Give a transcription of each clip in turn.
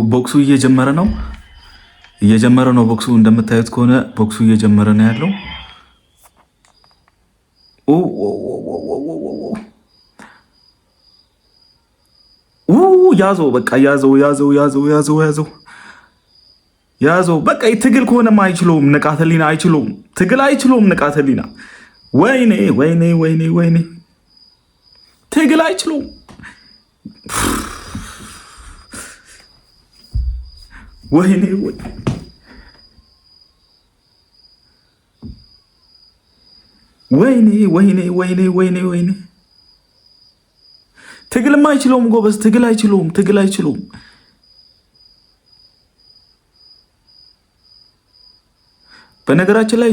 ቦክሱ እየጀመረ ነው። ቦክሱ እንደምታዩት ከሆነ ቦክሱ እየጀመረ ነው ያለው። ያዘው በቃ ያዘው በቃ። ትግል ከሆነማ አይችለውም፣ ንቃተ ህሊና አይችለውም፣ ትግል አይችለውም፣ ንቃተ ህሊና። ወይኔ ትግል አይችለውም። ወይኔ ትግልም አይችለውም ጎበዝ፣ ትግል አይችለውም። በነገራችን ላይ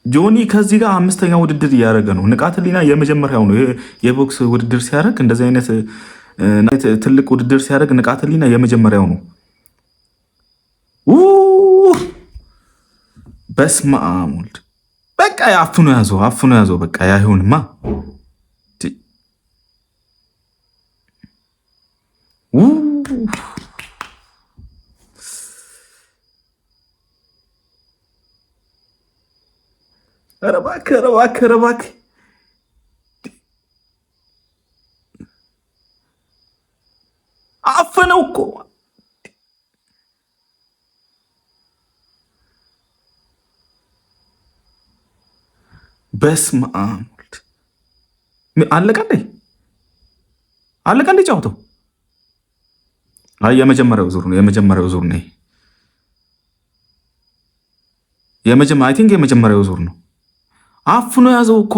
ጆኒ ከዚህ ጋር 5ኛ ውድድር እያደረገ ነው። ንቃተ ህሊና የመጀመሪያው ነው የቦክስ ውድድር ሲያደርግ፣ እንደዚህ አይነት ትልቅ ውድድር ሲያደርግ ንቃተ ህሊና የመጀመሪያው ነው። በስመ አብ ወልድ። በቃ አፍኖ ያዘው። በቃ ያይሁንማ። ኧረ እባክህ አፈነው እኮ። በስመ አብ ወልድ። አለቀ እንዴ ጫውተው? አይ የመጀመሪያው ዙር ነው። አይ ቲንክ የመጀመሪያው ዙር ነው። አፍኖ ያዘው እኮ።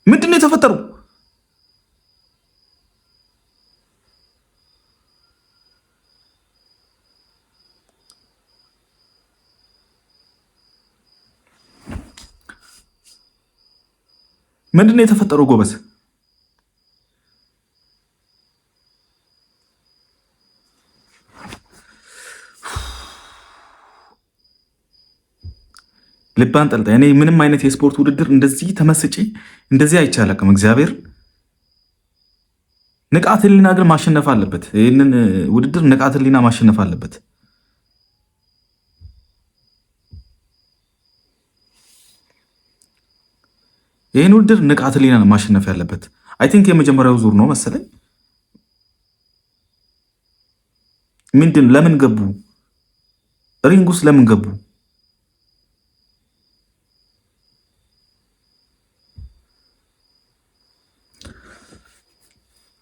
ምንድን ነው የተፈጠረው? ምንድን ነው የተፈጠረው ጎበዝ? ልብ አንጠልጣይ። እኔ ምንም አይነት የስፖርት ውድድር እንደዚህ ተመስጬ እንደዚህ አይቻልም። እግዚአብሔር ንቃተ ህሊና ግን ማሸነፍ አለበት። ይህንን ውድድር ንቃተ ህሊና ማሸነፍ አለበት። ይህን ውድድር ንቃተ ህሊና ማሸነፍ ያለበት። አይ ቲንክ የመጀመሪያው ዙር ነው መሰለኝ። ምንድን ለምን ገቡ? ሪንጉስ ለምን ገቡ?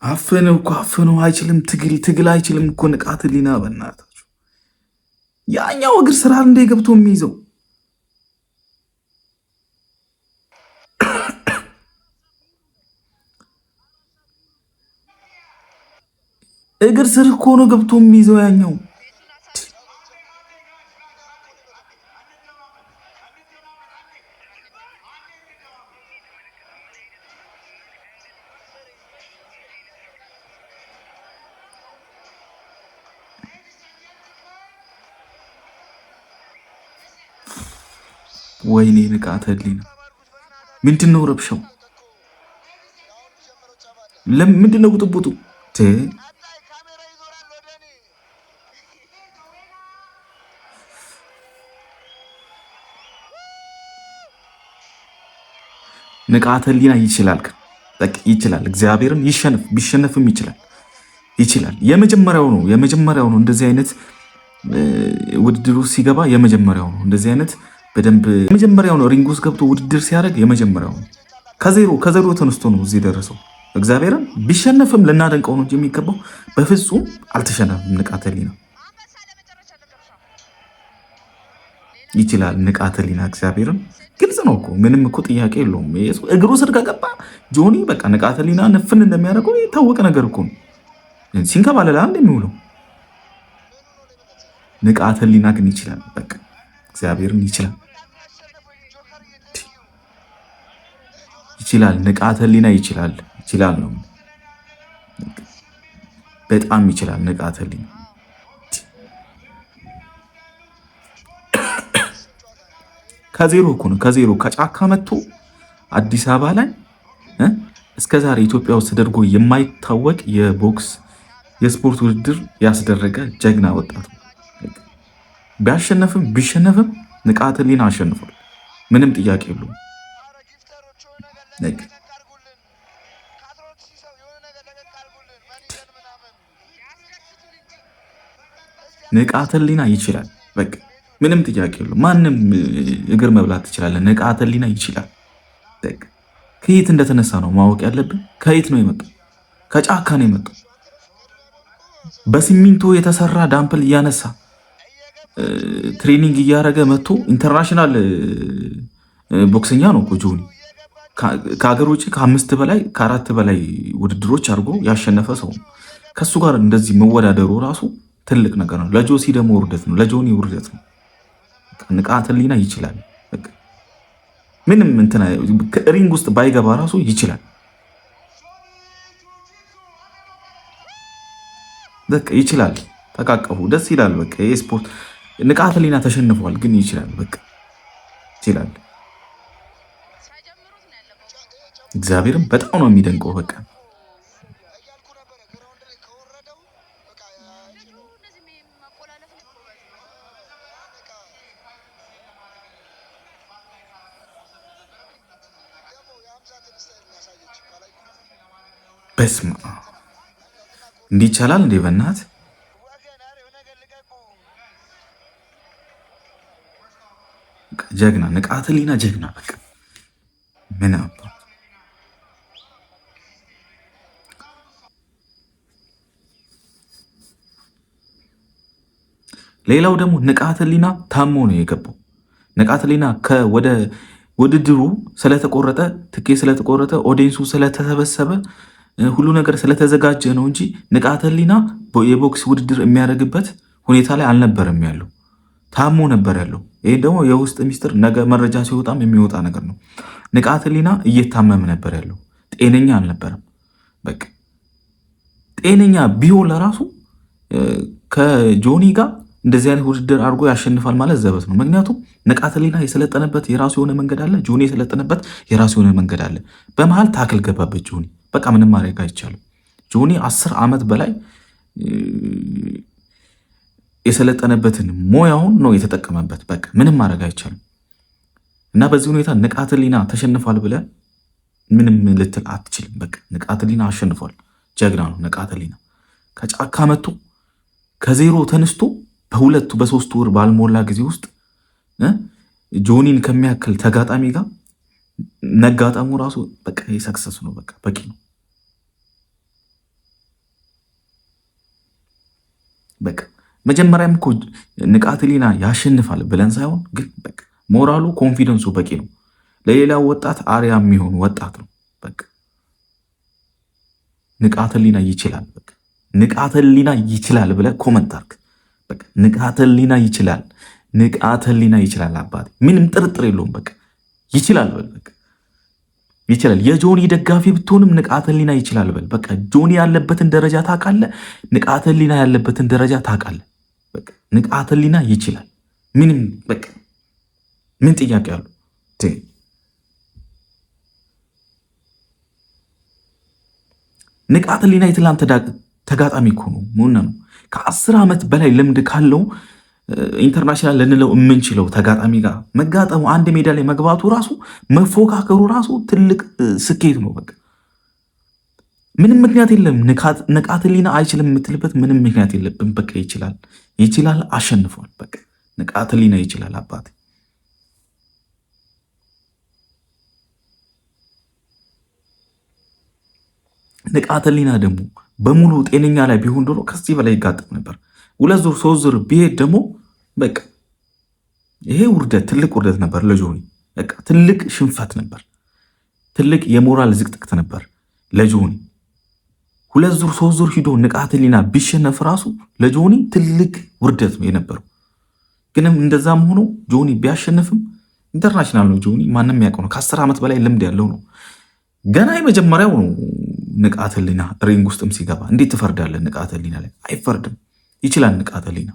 አፈነው። አይችልም፣ ትግል አይችልም እኮ ንቃተ ህሊና። በእናታችሁ ያኛው እግር ስራ እንደ ገብቶ የሚይዘው እግር ስር እኮ ነው ገብቶ የሚይዘው ያኛው። ወይኔ ንቃተ ህሊና። ምንድን ነው ረብሻው? ምንድን ነው ቡጥቡጡ? ንቃተ ህሊና ይችላል። እግዚአብሔርን ቢሸነፍም ይችላል። የመጀመሪያው ነው እንደዚህ አይነት ውድድሩ ሲገባ የመጀመሪያው ነው እንደዚህ አይነት በደንብ የመጀመሪያው ነው። ሪንግ ውስጥ ገብቶ ውድድር ሲያደርግ የመጀመሪያው ነው። ከዜሮ ተነስቶ ነው እዚህ ደረሰው። እግዚአብሔርን ቢሸነፍም ልናደንቀው ነው እንጂ የሚገባው በፍጹም አልተሸነፍም። ንቃተ ህሊና ይችላል። ንቃተ ህሊና እግዚአብሔርን ግልጽ ነው እኮ ምንም እኮ ጥያቄ የለውም። እግሩ ስር ከገባ ጆኒ በቃ ንቃተ ህሊና ነፍን እንደሚያደርገው የታወቀ ነገር እኮ ነው። ሲንከባለል አንድ የሚውለው ንቃተ ህሊና ግን ይችላል። በቃ እግዚአብሔርን ይችላል። ንቃተ ህሊና ይችላል ነው። በጣም ይችላል ንቃተ ህሊና። ከዜሮ እኮ ነው ከዜሮ ከጫካ መጥቶ አዲስ አበባ ላይ እስከዛሬ ኢትዮጵያ ውስጥ ተደርጎ የማይታወቅ የቦክስ የስፖርት ውድድር ያስደረገ ጀግና ወጣት ነው። ቢያሸነፍም ቢሸነፍም ንቃተ ህሊና አሸንፏል። ምንም ጥያቄ የለውም። ንቃተ ህሊና ይችላል። በቃ ምንም ጥያቄ የለውም። ማንም እግር መብላት ትችላለህ። ንቃተ ህሊና ይችላል። ከየት እንደተነሳ ነው ማወቅ ያለብን። ከየት ነው የመጣው? ከጫካ ነው የመጣው። በሲሚንቶ የተሰራ ዳምፕል እያነሳ ትሬኒንግ እያደረገ መጥቶ ኢንተርናሽናል ቦክሰኛ ነው እኮ ጆኒ። ከሀገር ውጭ ከአራት በላይ ውድድሮች አድርጎ ያሸነፈ ሰው ነው። ከሱ ጋር እንደዚህ መወዳደሩ ራሱ ትልቅ ነገር ነው። ለጆሲ ደግሞ ውርደት ነው፣ ለጆኒ ውርደት ነው። ንቃተ ህሊና ይችላል። ምንም እንትና ሪንግ ውስጥ ባይገባ ራሱ ይችላል። በቃ ይችላል። ተቃቀፉ፣ ደስ ይላል። በቃ የስፖርት ንቃተ ህሊና ተሸንፏል፣ ግን ይችላል። በቃ ይችላል። እግዚአብሔርም በጣም ነው የሚደንቀው። በቃ በስማ እንዲህ ይቻላል እንዴ? በእናት ጀግና ንቃተ ህሊና ጀግና። በቃ ምን አባ ሌላው ደግሞ ንቃተ ህሊና ታሞ ነው የገባው። ንቃተ ህሊና ወደ ውድድሩ ስለተቆረጠ ትኬት ስለተቆረጠ ኦዲየንሱ ስለተሰበሰበ ሁሉ ነገር ስለተዘጋጀ ነው እንጂ ንቃተ ህሊና የቦክስ ውድድር የሚያደርግበት ሁኔታ ላይ አልነበረም ያለው። ታሞ ነበር ያለው። ይህ ደግሞ የውስጥ ሚስጥር ነገ መረጃ ሲወጣም የሚወጣ ነገር ነው። ንቃተ ህሊና እየታመመ ነበር ያለው። ጤነኛ አልነበረም። በቃ ጤነኛ ቢሆን ለራሱ ከጆኒ ጋር እንደዚህ አይነት ውድድር አድርጎ ያሸንፋል ማለት ዘበት ነው። ምክንያቱም ንቃተ ህሊና የሰለጠነበት የራሱ የሆነ መንገድ አለ። ጆኒ የሰለጠነበት የራሱ የሆነ መንገድ አለ። በመሀል ታክል ገባበት ጆኒ። በቃ ምንም ማድረግ አይቻልም። ጆኒ 10 ዓመት በላይ የሰለጠነበትን ሞያውን ነው የተጠቀመበት። በቃ ምንም ማድረግ አይቻልም። እና በዚህ ሁኔታ ንቃተ ህሊና ተሸንፏል ብለህ ምንም ልትል አትችልም። በቃ ንቃተ ህሊና አሸንፏል። ጀግና ነው ንቃተ ህሊና። ከጫካ መጥቶ ከዜሮ ተነስቶ በ2-3 ወር ባልሞላ ጊዜ ውስጥ ጆኒን ከሚያክል ተጋጣሚ ጋር መጋጠሙ ራሱ በቃ የሰክሰስ ነው። በቃ በቂ ነው። በቃ መጀመሪያም እኮ ንቃተ ህሊና ያሸንፋል ብለን ሳይሆን ግን በቃ ሞራሉ ኮንፊደንሱ በቂ ነው። ለሌላው ወጣት አርያ የሚሆኑ ወጣት ነው። በቃ ንቃተ ህሊና ይችላል። በቃ ንቃተ ህሊና ይችላል ብለህ ኮመንት አድርግ። በቃ ንቃተ ህሊና ይችላል፣ ንቃተ ህሊና ይችላል። አባቴ ምንም ጥርጥር የለውም። በቃ ይችላል በል። በቃ ይችላል። የጆኒ ደጋፊ ብትሆንም ንቃተ ህሊና ይችላል በል። በቃ ጆኒ ያለበትን ደረጃ ታውቃለህ፣ ንቃተ ህሊና ያለበትን ደረጃ ታውቃለህ። በቃ ንቃተ ህሊና ይችላል። ምንም በቃ ምን ጥያቄ አለው? ንቃተ ህሊና የትላንት ተጋጣሚ እኮ ነው። ምን ነው ከ10 ዓመት በላይ ልምድ ካለው ኢንተርናሽናል ልንለው የምንችለው ተጋጣሚ ጋር መጋጠሙ፣ አንድ ሜዳ ላይ መግባቱ ራሱ መፎካከሩ ራሱ ትልቅ ስኬት ነው። በቃ ምንም ምክንያት የለም። ንቃተ ህሊና አይችልም የምትልበት ምንም ምክንያት የለብን። በቃ ይችላል፣ ይችላል፣ አሸንፏል። በቃ ንቃተ ህሊና ይችላል አባቴ። ንቃተ ህሊና ደግሞ በሙሉ ጤነኛ ላይ ቢሆን ዶሮ ከዚህ በላይ ይጋጠም ነበር። 2 ዙር 3 ዙር ቢሄድ ደግሞ በቃ ይሄ ውርደት፣ ትልቅ ውርደት ነበር ለጆኒ። በቃ ትልቅ ሽንፈት ነበር፣ ትልቅ የሞራል ዝቅጥቅት ነበር ለጆኒ። 2 ዙር 3 ዙር ሂዶ ንቃተ ህሊና ቢሸነፍ ራሱ ለጆኒ ትልቅ ውርደት ነው የነበረው። ግንም እንደዛም ሆኖ ጆኒ ቢያሸንፍም ኢንተርናሽናል ነው ጆኒ፣ ማንም ያውቀው ነው። ከ10 ዓመት በላይ ልምድ ያለው ነው። ገና የመጀመሪያው ነው። ንቃተ ህሊና ሪንግ ውስጥም ሲገባ እንዴት ትፈርዳለህ? ንቃተ ህሊና ላይ አይፈርድም። ይችላል ንቃተ ህሊና።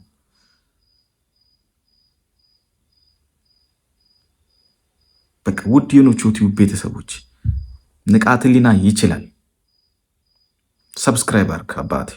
በቃ ውድ የሆኖች ዩቲዩብ ቤተሰቦች ንቃተ ህሊና ይችላል። ሰብስክራይብ አድርግ አባቴ።